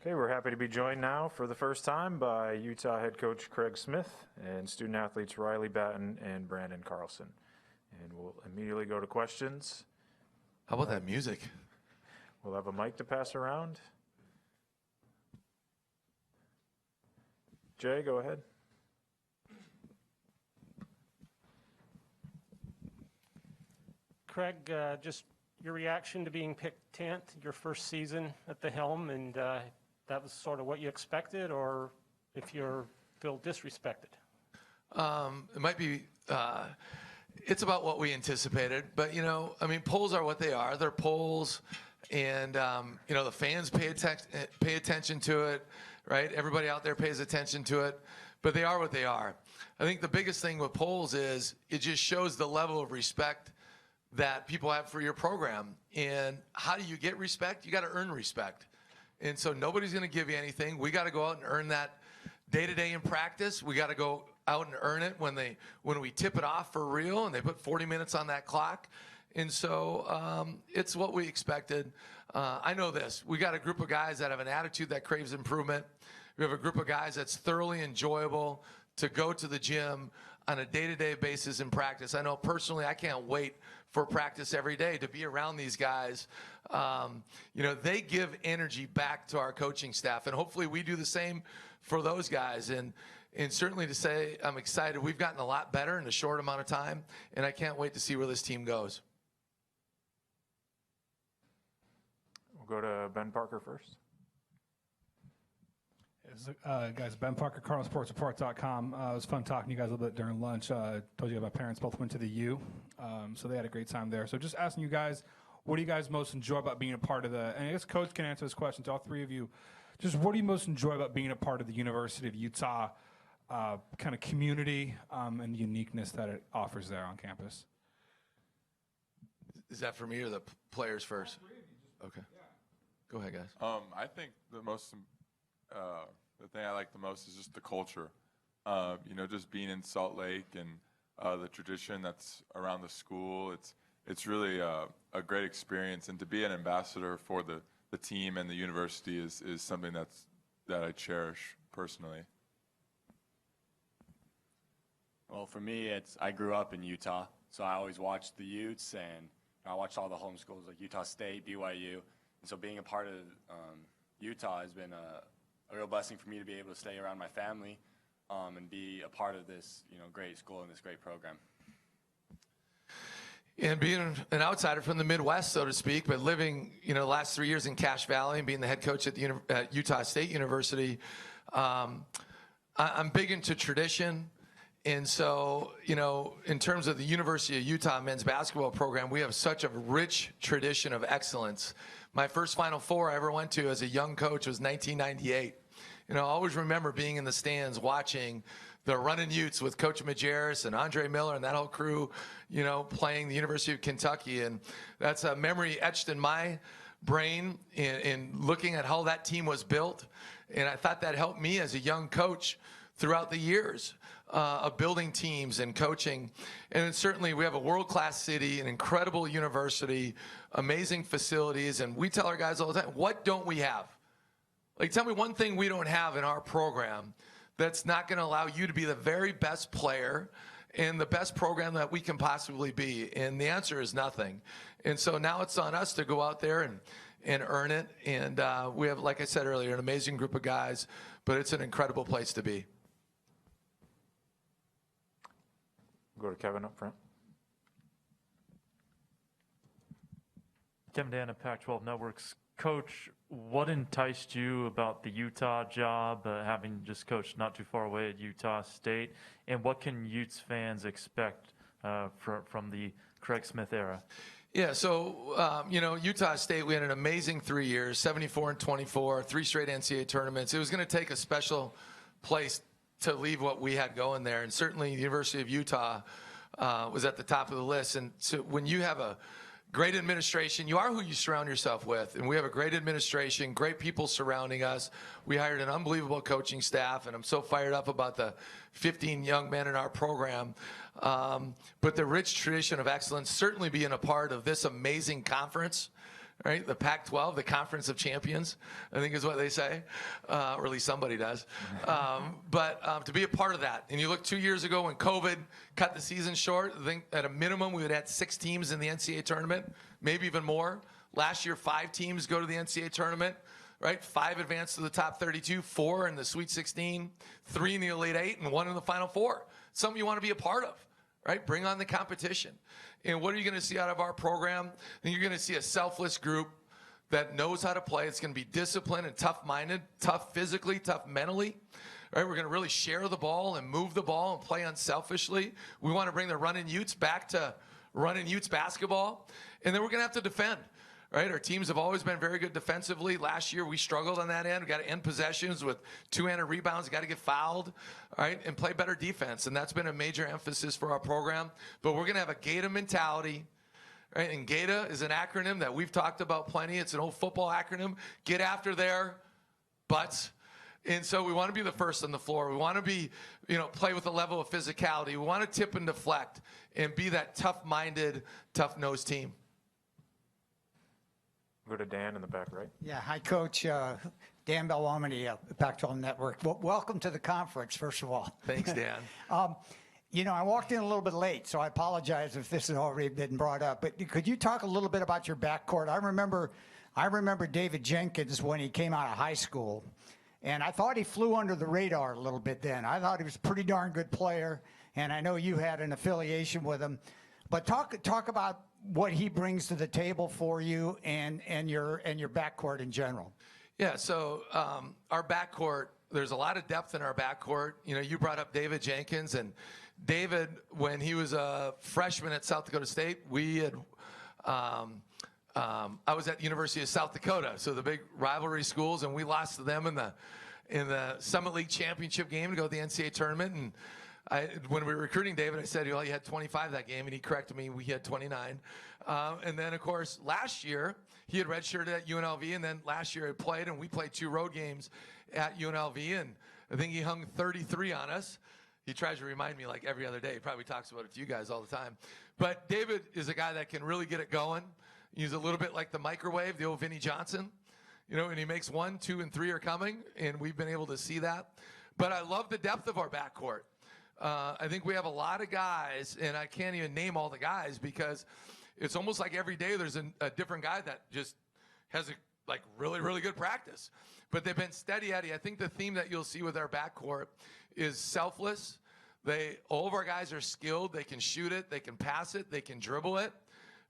Okay, we're happy to be joined now for the first time by Utah head coach Craig Smith and student athletes Riley Battin and Branden Carlson. And we'll immediately go to questions. How about that music? We'll have a mic to pass around. Jay, go ahead. Craig, just your reaction to being picked 10th, your first season at the helm, and that was sort of what you expected, or if you feel disrespected? It might be, it's about what we anticipated, but I mean, polls are what they are. They're polls, and the fans pay attention to it, right? Everybody out there pays attention to it, but they are what they are. I think the biggest thing with polls is it just shows the level of respect that people have for your program. And how do you get respect? You got to earn respect. And so nobody's going to give you anything. We got to go out and earn that day-to-day in practice. We got to go out and earn it when we tip it off for real and they put 40 minutes on that clock. And so it's what we expected. I know this. We got a group of guys that have an attitude that craves improvement. We have a group of guys that's thoroughly enjoyable to go to the gym on a day-to-day basis in practice. I know personally I can't wait for practice every day to be around these guys. They give energy back to our coaching staff, and hopefully we do the same for those guys. And certainly to say I'm excited. We've gotten a lot better in a short amount of time, and I can't wait to see where this team goes. We'll go to Ben Parker first. Guys, Ben Parker, CardinalSportsReport.com. It was fun talking to you guys a little bit during lunch. Told you my parents both went to the U, so they had a great time there. So just asking you guys, what do you guys most enjoy about being a part of and I guess Coach can answer this question to all three of you. Just what do you most enjoy about being a part of the University of Utah kind of community and the uniqueness that it offers there on campus? Is that for me or the players first? Okay. Yeah. Go ahead, guys. I think the thing I like the most is just the culture. Just being in Salt Lake and the tradition that's around the school. It's really a great experience, and to be an ambassador for the team and the university is something that I cherish personally. Well, for me, I grew up in Utah, so I always watched the Utes, and I watched all the home schools like Utah State, BYU, and so being a part of Utah has been a real blessing for me to be able to stay around my family and be a part of this, great school and this great program. And being an outsider from the Midwest, so to speak, but living, the last 3 years in Cache Valley and being the head coach at Utah State University, I'm big into tradition. And so, in terms of the University of Utah men's basketball program, we have such a rich tradition of excellence. My first Final Four I ever went to as a young coach was 1998. I always remember being in the stands watching the running Utes with Coach Majerus and Andre Miller and that whole crew, playing the University of Kentucky. And that's a memory etched in my brain in looking at how that team was built. And I thought that helped me as a young coach throughout the years of building teams and coaching. And certainly we have a world-class city, an incredible university, amazing facilities. And we tell our guys all the time, what don't we have? Tell me one thing we don't have in our program that's not going to allow you to be the very best player and the best program that we can possibly be. And the answer is nothing. And so now it's on us to go out there and earn it. And we have, like I said earlier, an amazing group of guys, but it's an incredible place to be. Go to Kevin up front. Kevin Dan at Pac-12 Networks. Coach, what enticed you about the Utah job, having just coached not too far away at Utah State, and what can Utes fans expect from the Craig Smith era? Yeah, so, Utah State, we had an amazing 3 years, 74-24, 3 straight NCAA tournaments. It was going to take a special place to leave what we had going there. And certainly the University of Utah was at the top of the list. And so when you have a great administration, you are who you surround yourself with. And we have a great administration, great people surrounding us. We hired an unbelievable coaching staff, and I'm so fired up about the 15 young men in our program. But the rich tradition of excellence, certainly being a part of this amazing conference, right? The Pac-12, the Conference of Champions, I think is what they say, or at least somebody does. But to be a part of that, and you look 2 years ago when COVID cut the season short, I think at a minimum we would have had 6 teams in the NCAA tournament, maybe even more. Last year, 5 teams go to the NCAA tournament, right? 5 advance to the top 32, 4 in the Sweet 16, 3 in the Elite 8, and 1 in the Final Four. Something you want to be a part of, right? Bring on the competition. And what are you going to see out of our program? And you're going to see a selfless group that knows how to play. It's going to be disciplined and tough-minded, tough physically, tough mentally. Right? We're going to really share the ball and move the ball and play unselfishly. We want to bring the running Utes back to running Utes basketball. And then we're going to have to defend. Right? Our teams have always been very good defensively. Last year, we struggled on that end. We got to end possessions with 2-handed rebounds. Got to get fouled, right? And play better defense. And that's been a major emphasis for our program. But we're going to have a Gator mentality, right? And Gator is an acronym that we've talked about plenty. It's an old football acronym. Get after their butts. And so we want to be the first on the floor. We want to be, play with a level of physicality. We want to tip and deflect and be that tough-minded, tough-nosed team. Go to Dan in the back, right? Yeah, hi, Coach. Dan Belwamity, Pac-12 Network. Well, welcome to the conference, first of all. Thanks, Dan. I walked in a little bit late, so I apologize if this has already been brought up. But could you talk a little bit about your backcourt? I remember David Jenkins when he came out of high school, and I thought he flew under the radar a little bit then. I thought he was a pretty darn good player, and I know you had an affiliation with him. But talk about what he brings to the table for you and your backcourt in general. Yeah, so our backcourt, there's a lot of depth in our backcourt. You brought up David Jenkins, and David, when he was a freshman at South Dakota State, we had I was at the University of South Dakota, so the big rivalry schools, and we lost to them in the Summit League championship game to go to the NCAA tournament. And when we were recruiting David, I said, well, you had 25 that game, and he corrected me. We had 29. And then, of course, last year, he had redshirted at UNLV, and then last year he played, and we played 2 road games at UNLV, and I think he hung 33 on us. He tries to remind me like every other day. He probably talks about it to you guys all the time. But David is a guy that can really get it going. He's a little bit like the microwave, the old Vinnie Johnson. And he makes 1, 2, and 3 are coming, and we've been able to see that. But I love the depth of our backcourt. I think we have a lot of guys, and I can't even name all the guys because it's almost like every day there's a different guy that just has a really, really good practice. But they've been steady Eddie. I think the theme that you'll see with our backcourt is selfless. All of our guys are skilled. They can shoot it. They can pass it. They can dribble it,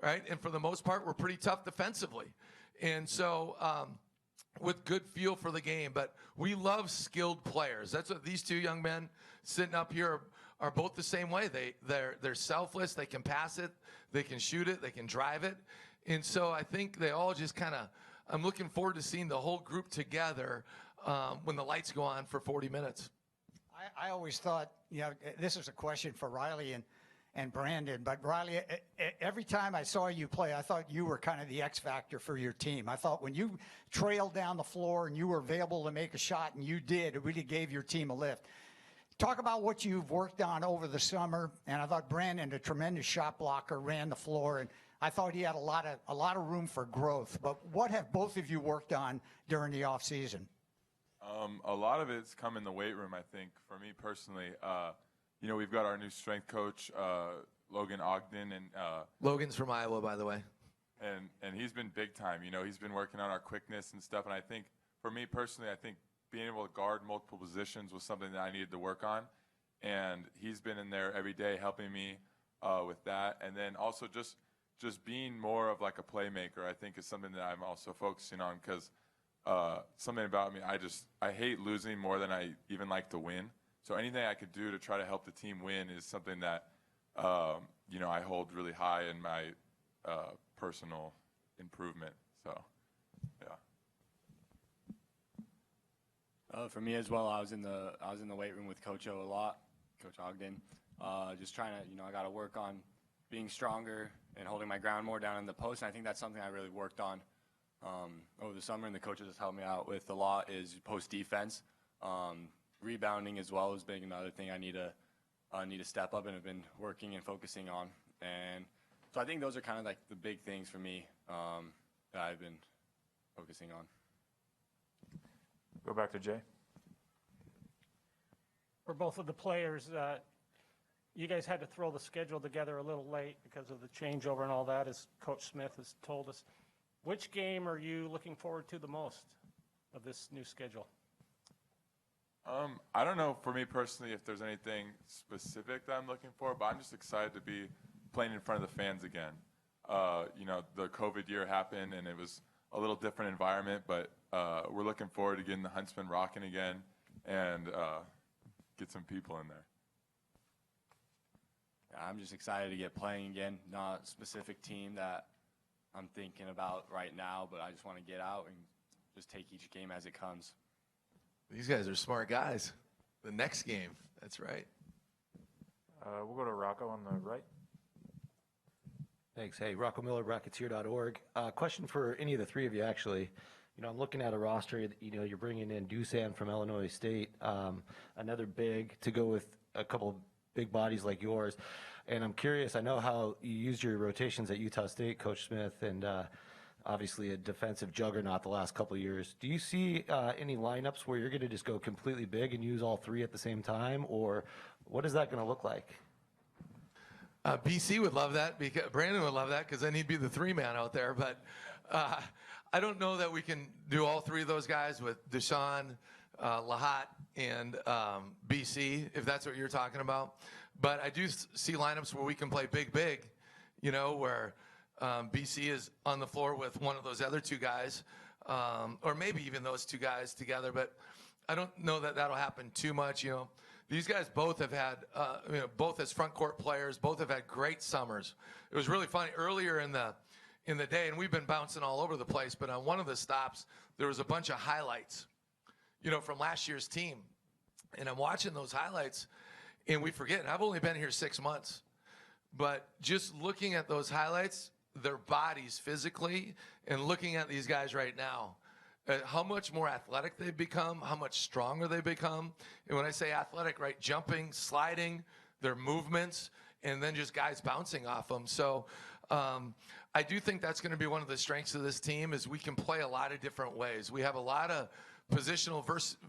right? And for the most part, we're pretty tough defensively. And so with good feel for the game. But we love skilled players. That's what these 2 young men sitting up here are both the same way. They're selfless. They can pass it. They can shoot it. They can drive it. And so I think they all just kind of, I'm looking forward to seeing the whole group together when the lights go on for 40 minutes. I always thought, this is a question for Riley and Branden, but Riley, every time I saw you play, I thought you were kind of the X factor for your team. I thought when you trailed down the floor and you were available to make a shot, and you did, it really gave your team a lift. Talk about what you've worked on over the summer, and I thought Branden, a tremendous shot blocker, ran the floor, and I thought he had a lot of room for growth. But what have both of you worked on during the off season? A lot of it's come in the weight room, I think. For me personally, we've got our new strength coach, Logan Ogden, and Logan's from Iowa, by the way. And he's been big time. He's been working on our quickness and stuff. And I think, for me personally, I think being able to guard multiple positions was something that I needed to work on. And he's been in there every day helping me with that. And then also just being more of like a playmaker, I think, is something that I'm also focusing on, because something about me, I hate losing more than I even like to win. So anything I could do to try to help the team win is something that I hold really high in my personal improvement. So, yeah. For me as well, I was in the weight room with Coach O a lot, Coach Ogden. Just trying to, I got to work on being stronger and holding my ground more down in the post. And I think that's something I really worked on over the summer, and the coaches have helped me out with a lot, is post defense. Rebounding as well has been another thing I need to step up and have been working and focusing on. And so I think those are kind of like the big things for me that I've been focusing on. Go back to Jay. For both of the players, you guys had to throw the schedule together a little late because of the changeover and all that, as Coach Smith has told us. Which game are you looking forward to the most of this new schedule? I don't know for me personally if there's anything specific that I'm looking for, but I'm just excited to be playing in front of the fans again. The COVID year happened and it was a little different environment, but we're looking forward to getting the Huntsman rocking again and get some people in there. I'm just excited to get playing again. Not a specific team that I'm thinking about right now, but I just want to get out and just take each game as it comes. These guys are smart guys. The next game, that's right. We'll go to Rocco on the right. Thanks. Hey, Rocco Miller, Racketeer.org. Question for any of the three of you, actually. I'm looking at a roster. You're bringing in Dusan from Illinois State, another big to go with a couple of big bodies like yours. And I'm curious, I know how you used your rotations at Utah State, Coach Smith, and obviously a defensive juggernaut the last couple of years. Do you see any lineups where you're going to just go completely big and use all three at the same time, or what is that going to look like? BC would love that, because Branden would love that, because then he'd be the three-man out there. But I don't know that we can do all three of those guys with Deshaun, Lahat, and BC, if that's what you're talking about. But I do see lineups where we can play big, where BC is on the floor with one of those other two guys, or maybe even those two guys together. But I don't know that that'll happen too much. These guys both have had, both as front court players, both have had great summers. It was really funny earlier in the day, and we've been bouncing all over the place. But on one of the stops, there was a bunch of highlights, from last year's team, and I'm watching those highlights, and we forget. And I've only been here 6 months, but just looking at those highlights, their bodies physically, and looking at these guys right now, how much more athletic they've become, how much stronger they become. And when I say athletic, right, jumping, sliding, their movements, and then just guys bouncing off them. So I do think that's going to be one of the strengths of this team, is we can play a lot of different ways. We have a lot of positional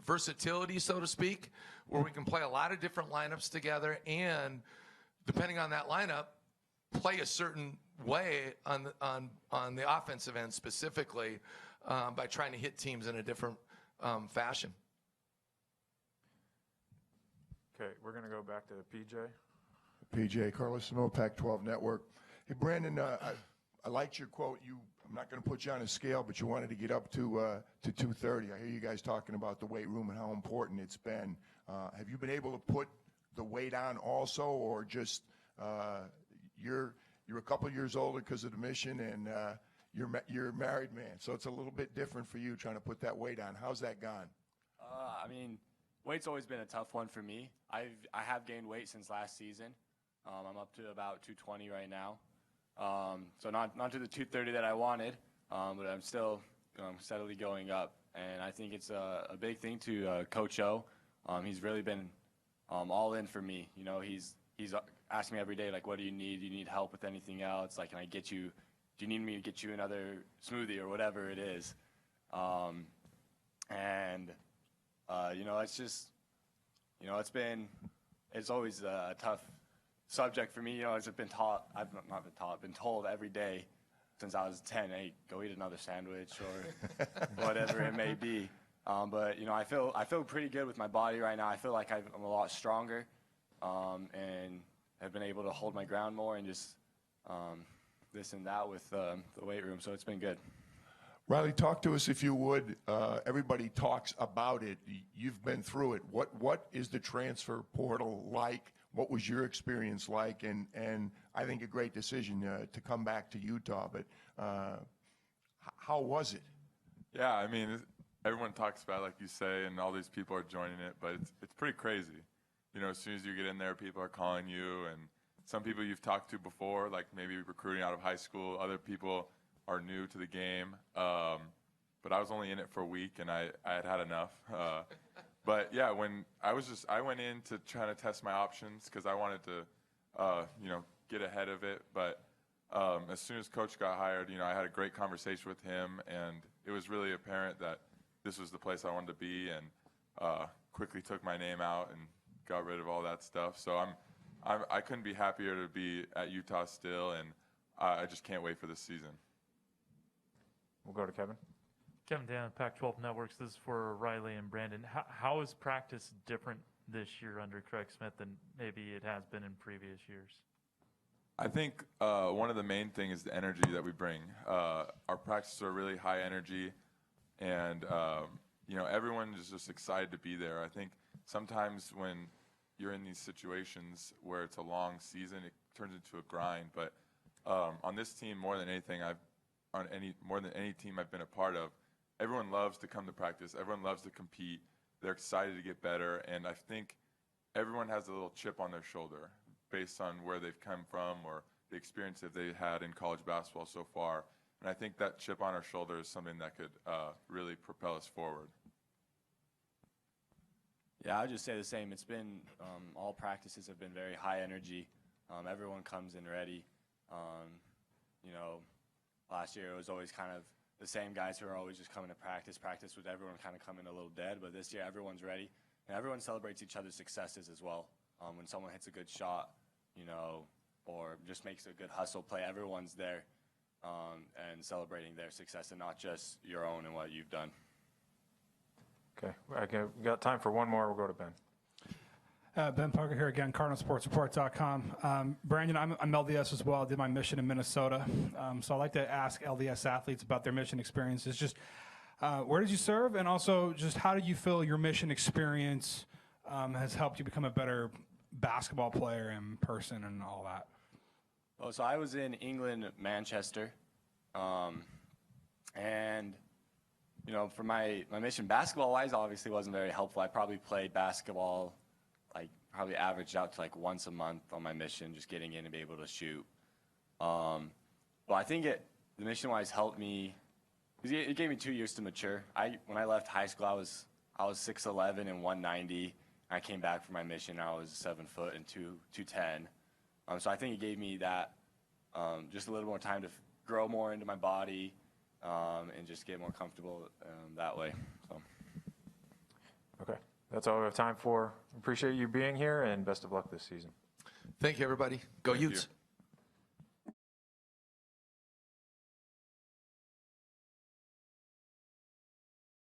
versatility, so to speak, where we can play a lot of different lineups together, and depending on that lineup, play a certain way on the offensive end specifically, by trying to hit teams in a different fashion. Okay, we're going to go back to PJ. PJ, Carlson, Pac-12 Network. Hey, Branden, I liked your quote. I'm not going to put you on a scale, but you wanted to get up to 230. I hear you guys talking about the weight room and how important it's been. Have you been able to put the weight on also, or just you're a couple years older because of the mission, and you're a married man, so it's a little bit different for you trying to put that weight on. How's that gone? Weight's always been a tough one for me. I have gained weight since last season. I'm up to about 220 right now. So not to the 230 that I wanted, but I'm still steadily going up. And I think it's a big thing to Coach O. He's really been all in for me. He's asking me every day, like, what do you need? Do you need help with anything else? Like, can I get you? Do you need me to get you another smoothie or whatever it is? It's just, it's always a tough subject for me. I've been told every day since I was 10, hey, go eat another sandwich or whatever it may be. I feel pretty good with my body right now. I feel like I'm a lot stronger, and have been able to hold my ground more and just this and that with the weight room. So it's been good. Riley, talk to us if you would. Everybody talks about it. You've been through it. What is the transfer portal like? What was your experience like? And I think a great decision to come back to Utah. But how was it? Yeah, everyone talks about it, like you say, and all these people are joining it, but it's pretty crazy. You know, as soon as you get in there, people are calling you, and some people you've talked to before, like maybe recruiting out of high school. Other people are new to the game. But I was only in it for a week, and I had enough. But yeah, when I went in to try to test my options because I wanted to, get ahead of it. But as soon as Coach got hired, I had a great conversation with him, and it was really apparent that this was the place I wanted to be, and quickly took my name out and got rid of all that stuff. So I couldn't be happier to be at Utah still, and I just can't wait for this season. We'll go to Kevin. Kevin Dan, Pac-12 Networks. This is for Riley and Branden. How is practice different this year under Craig Smith than maybe it has been in previous years? I think one of the main things is the energy that we bring. Our practices are really high energy, and everyone is just excited to be there. I think sometimes when you're in these situations where it's a long season, it turns into a grind. But on this team, more than any team I've been a part of, everyone loves to come to practice. Everyone loves to compete. They're excited to get better, and I think everyone has a little chip on their shoulder based on where they've come from or the experience that they've had in college basketball so far. And I think that chip on our shoulder is something that could really propel us forward. Yeah, I would just say the same. It's been all practices have been very high energy. Everyone comes in ready. Last year it was always kind of the same guys who are always just coming to practice. Practice with everyone kind of coming a little dead, but this year everyone's ready, and everyone celebrates each other's successes as well. When someone hits a good shot, or just makes a good hustle play, everyone's there and celebrating their success and not just your own and what you've done. Okay, we got time for one more. We'll go to Ben. Ben Parker here again, CardinalSportsReport.com. Branden, I'm LDS as well. I did my mission in Minnesota. So I'd like to ask LDS athletes about their mission experiences. Just where did you serve? And also just how did you feel your mission experience has helped you become a better basketball player and person and all that? Oh, so I was in England, Manchester. And for my mission, basketball-wise, obviously wasn't very helpful. I probably played basketball, probably averaged out to once a month on my mission, just getting in and be able to shoot. But I think the mission-wise helped me, because it gave me 2 years to mature. When I left high school, I was 6'11" and 190. I came back for my mission. I was 7 foot and 210. So I think it gave me that just a little more time to grow more into my body and just get more comfortable that way. So. Okay, that's all we have time for. Appreciate you being here, and best of luck this season. Thank you, everybody. Go Utes.